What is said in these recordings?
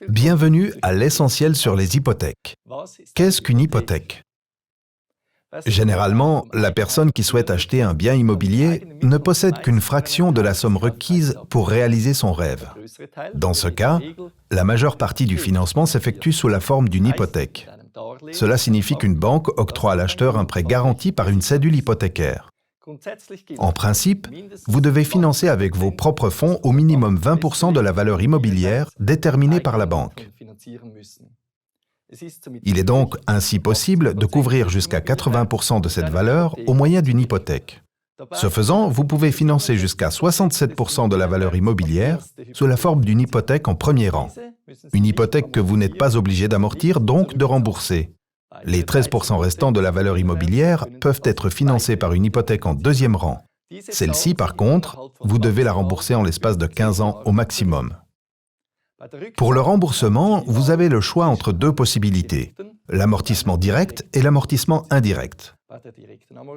Bienvenue à l'essentiel sur les hypothèques. Qu'est-ce qu'une hypothèque? Généralement, la personne qui souhaite acheter un bien immobilier ne possède qu'une fraction de la somme requise pour réaliser son rêve. Dans ce cas, la majeure partie du financement s'effectue sous la forme d'une hypothèque. Cela signifie qu'une banque octroie à l'acheteur un prêt garanti par une cédule hypothécaire. En principe, vous devez financer avec vos propres fonds au minimum 20% de la valeur immobilière déterminée par la banque. Il est donc ainsi possible de couvrir jusqu'à 80% de cette valeur au moyen d'une hypothèque. Ce faisant, vous pouvez financer jusqu'à 67% de la valeur immobilière sous la forme d'une hypothèque en premier rang. Une hypothèque que vous n'êtes pas obligé d'amortir, donc de rembourser. Les 13% restants de la valeur immobilière peuvent être financés par une hypothèque en deuxième rang. Celle-ci, par contre, vous devez la rembourser en l'espace de 15 ans au maximum. Pour le remboursement, vous avez le choix entre deux possibilités, l'amortissement direct et l'amortissement indirect.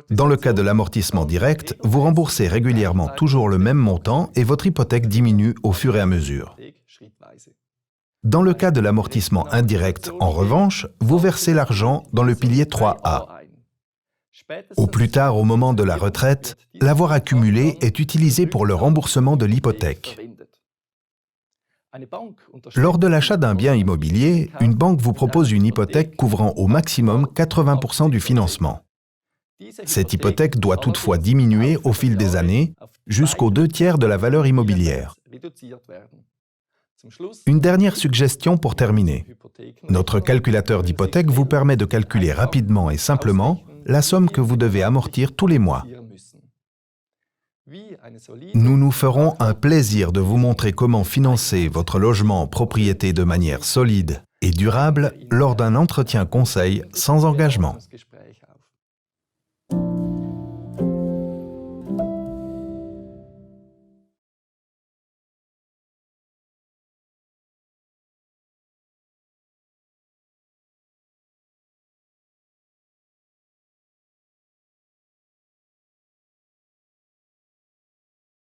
Dans le cas de l'amortissement direct, vous remboursez régulièrement toujours le même montant et votre hypothèque diminue au fur et à mesure. Dans le cas de l'amortissement indirect, en revanche, vous versez l'argent dans le pilier 3A. Au plus tard, au moment de la retraite, l'avoir accumulé est utilisé pour le remboursement de l'hypothèque. Lors de l'achat d'un bien immobilier, une banque vous propose une hypothèque couvrant au maximum 80% du financement. Cette hypothèque doit toutefois diminuer au fil des années jusqu'aux 2/3 de la valeur immobilière. Une dernière suggestion pour terminer. Notre calculateur d'hypothèque vous permet de calculer rapidement et simplement la somme que vous devez amortir tous les mois. Nous nous ferons un plaisir de vous montrer comment financer votre logement en propriété de manière solide et durable lors d'un entretien conseil sans engagement.